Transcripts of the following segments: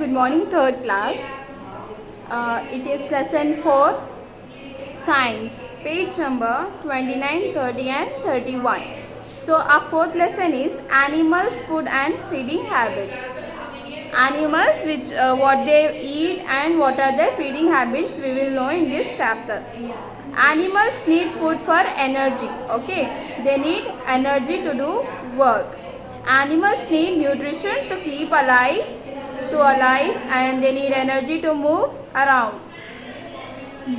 good morning, third class. It is lesson 4, science, page number 29, 30 and 31. So our fourth lesson is animals, food and feeding habits. Animals, which what they eat and what are their feeding habits, we will know in this chapter. Animals need food for energy. Okay, they need energy to do work. Animals need nutrition to keep alive, and they need energy to move around.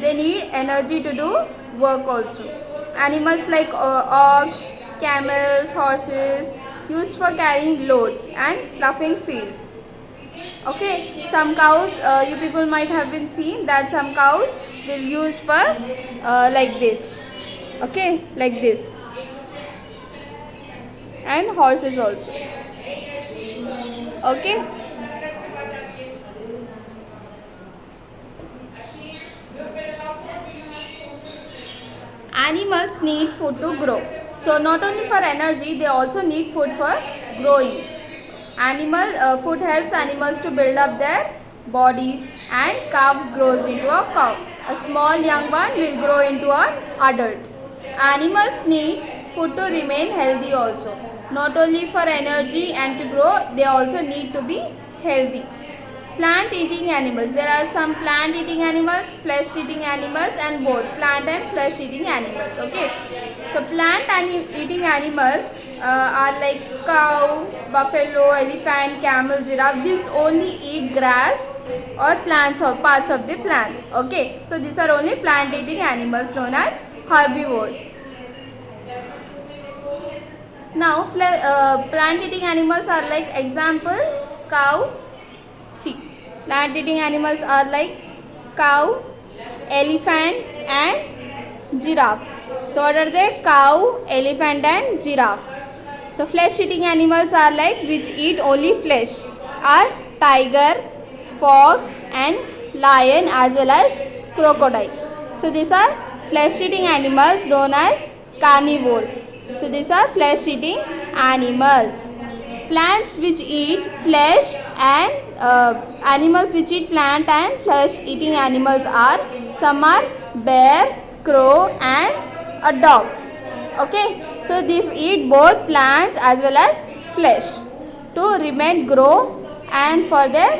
They need energy to do work also. Animals like ox, camels, horses used for carrying loads and ploughing fields. Okay, some cows, you people might have been seen that some cows will used for like this. Okay, like this. And horses also. Okay. Animals need food to grow. So not only for energy, they also need food for growing. Food helps animals to build up their bodies, and calves grows into a cow. A small young one will grow into an adult. Animals need food to remain healthy also. Not only for energy and to grow, they also need to be healthy. Plant eating animals. There are some plant eating animals, flesh eating animals, and both plant and flesh eating animals. Okay. So plant eating animals are like cow, buffalo, elephant, camel, giraffe. These only eat grass or plants or parts of the plants. Okay. So these are only plant eating animals known as herbivores. Now plant eating animals are like example cow. See, plant eating animals are like cow, elephant and giraffe. So what are they? Cow, elephant and giraffe. So flesh eating animals are like which eat only flesh are tiger, fox and lion as well as crocodile. So these are flesh eating animals known as carnivores. So these are flesh eating animals. Plants which eat flesh and animals which eat plant and flesh eating animals are, some are bear, crow and a dog. Okay, so these eat both plants as well as flesh to remain grow and for their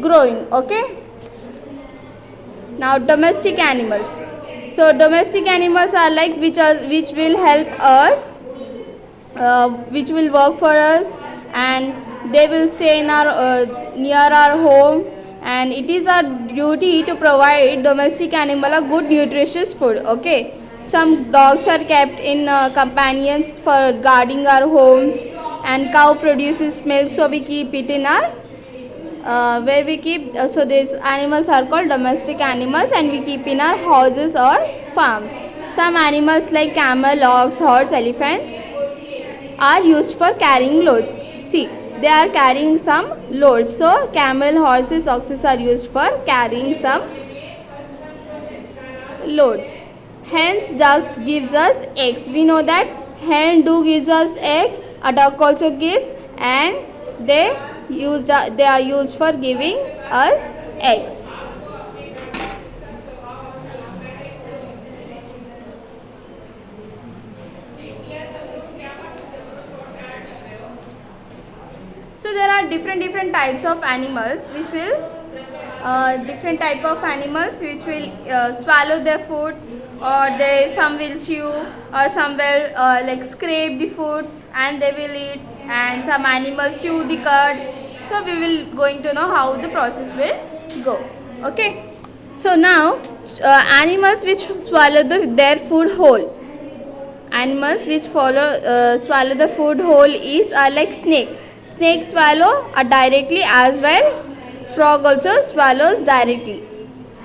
growing. Okay, now domestic animals. So domestic animals are like which will help us, which will work for us, and they will stay in our near our home, and it is our duty to provide domestic animal a good nutritious food. Okay, some dogs are kept in companions for guarding our homes, and cow produces milk, so we keep it in our where we keep, so these animals are called domestic animals and we keep in our houses or farms. Some animals like camel, ox, horse, elephants are used for carrying loads. See, they are carrying some loads. So camel, horses, oxes are used for carrying some loads. Hence, ducks gives us eggs. We know that hen do gives us egg. A duck also gives, and they are used for giving us eggs. So there are different types of animals which will swallow their food, or some will chew, or some will like scrape the food and they will eat, and some animals chew the cud. So we will going to know how the process will go. Okay. So now animals which swallow their food whole. Animals which swallow the food whole are like snake. Snakes swallow directly as well. Frog also swallows directly,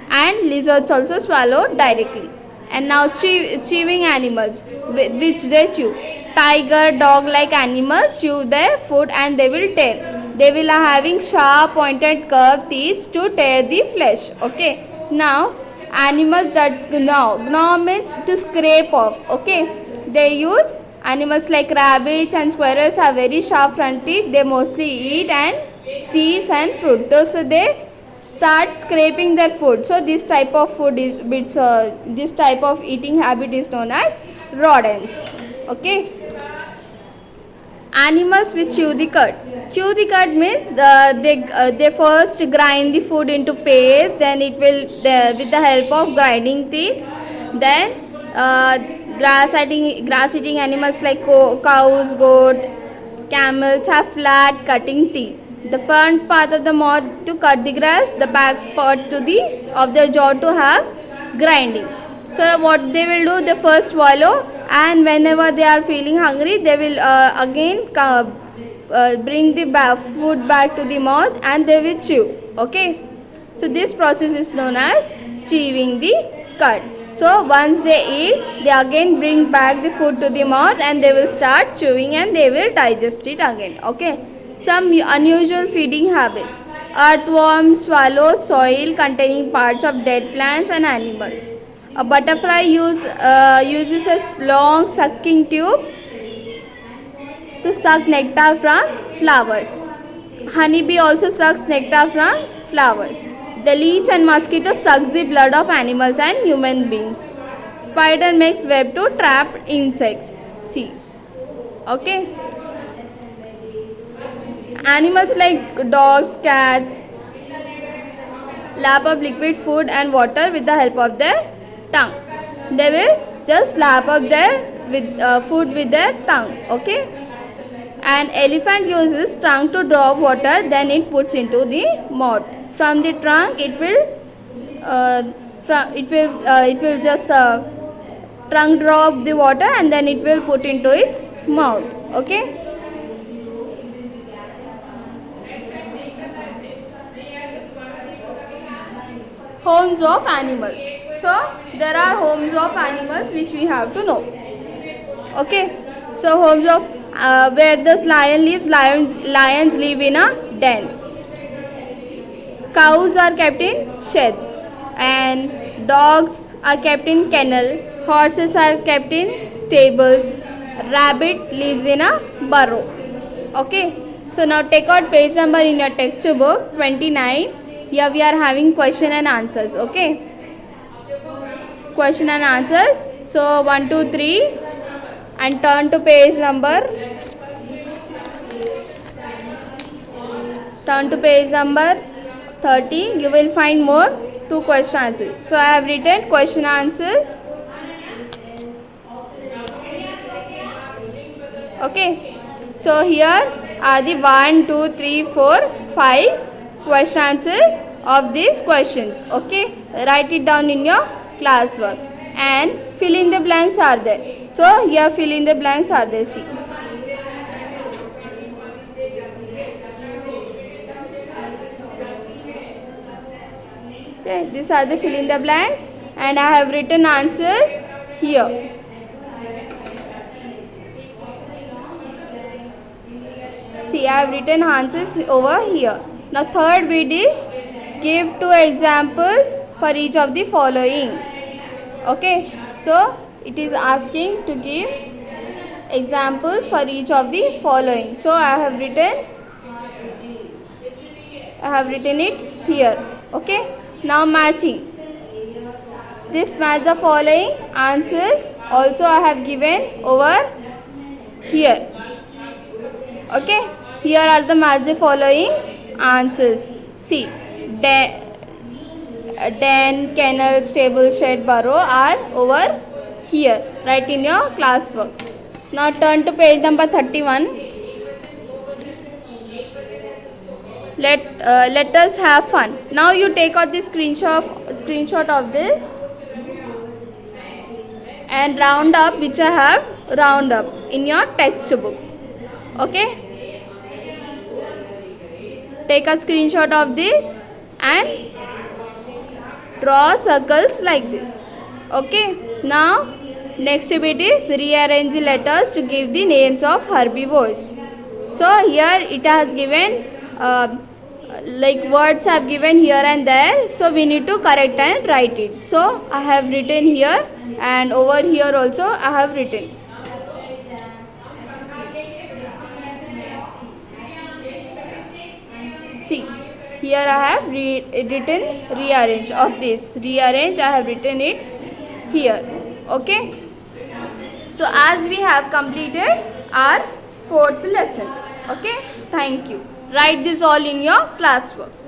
and lizards also swallow directly. And now chewing animals which they chew. Tiger, dog-like animals chew their food and they will tear. They will having sharp, pointed, curved teeth to tear the flesh. Okay. Now animals that gnaw means to scrape off. Okay. They use Animals like rabbits and squirrels have very sharp front teeth. They mostly eat and seeds and fruit. So they start scraping their food. So this type of food is this type of eating habit is known as rodents. Okay. Animals which chew the cud. Chew the cud means they first grind the food into paste. Then it will with the help of grinding teeth. Then grass eating animals like cows, goat, camels have flat cutting teeth. The front part of the mouth to cut the grass, the back part of their jaw to have grinding. So what they will do, they first swallow, and whenever they are feeling hungry, they will again bring the food back to the mouth and they will chew. Okay. So this process is known as chewing the cud. So once they eat, they again bring back the food to the mouth and they will start chewing and they will digest it again. Okay. Some unusual feeding habits. Earthworms swallow soil containing parts of dead plants and animals. A butterfly uses a long sucking tube to suck nectar from flowers. Honeybee also sucks nectar from flowers. The leech and mosquito sucks the blood of animals and human beings. Spider makes web to trap insects. See. Okay. Animals like dogs, cats lap up liquid food and water with the help of their tongue. They will just lap up their food with their tongue. Okay. An elephant uses trunk to draw water, then it puts into the mouth. From the trunk, it will just trunk drop the water and then it will put into its mouth. Okay. Homes of animals. So there are homes of animals which we have to know. Okay. So homes of where the lion lives, lions live in a den. Cows are kept in sheds and dogs are kept in kennel. Horses are kept in stables. Rabbit lives in a burrow. Okay. So now take out page number in your textbook 29. Here we are having question and answers. Okay. Question and answers. So 1, 2, 3 and turn to page number 30. You will find more 2 question answers. So I have written question answers. Okay. So here are the 1, 2, 3, 4, 5 question answers of these questions. Okay. Write it down in your classwork and fill in the blanks are there. So here fill in the blanks are there. See. Okay, these are the fill in the blanks and I have written answers here. See, I have written answers over here. Now third bit is give 2 examples for each of the following. Okay, so it is asking to give examples for each of the following. So I have written it here. Okay. Now matching. This match the following answers also I have given over here. Okay. Here are the match the following answers. See. Den, kennel, stable, shed, burrow are over here. Write in your classwork. Now turn to page number 31. Let us have fun. Now you take out the screenshot of this and round up which I have round up in your textbook. Okay. Take a screenshot of this and draw circles like this. Okay. Now next bit is rearrange the letters to give the names of herbivores. So here it has given like words have given here and there, so we need to correct and write it. So I have written here and over here also I have written. See, here I have written rearrange of this. Rearrange, I have written it here. Okay. So as we have completed our fourth lesson. Okay. Thank you. Write this all in your classwork.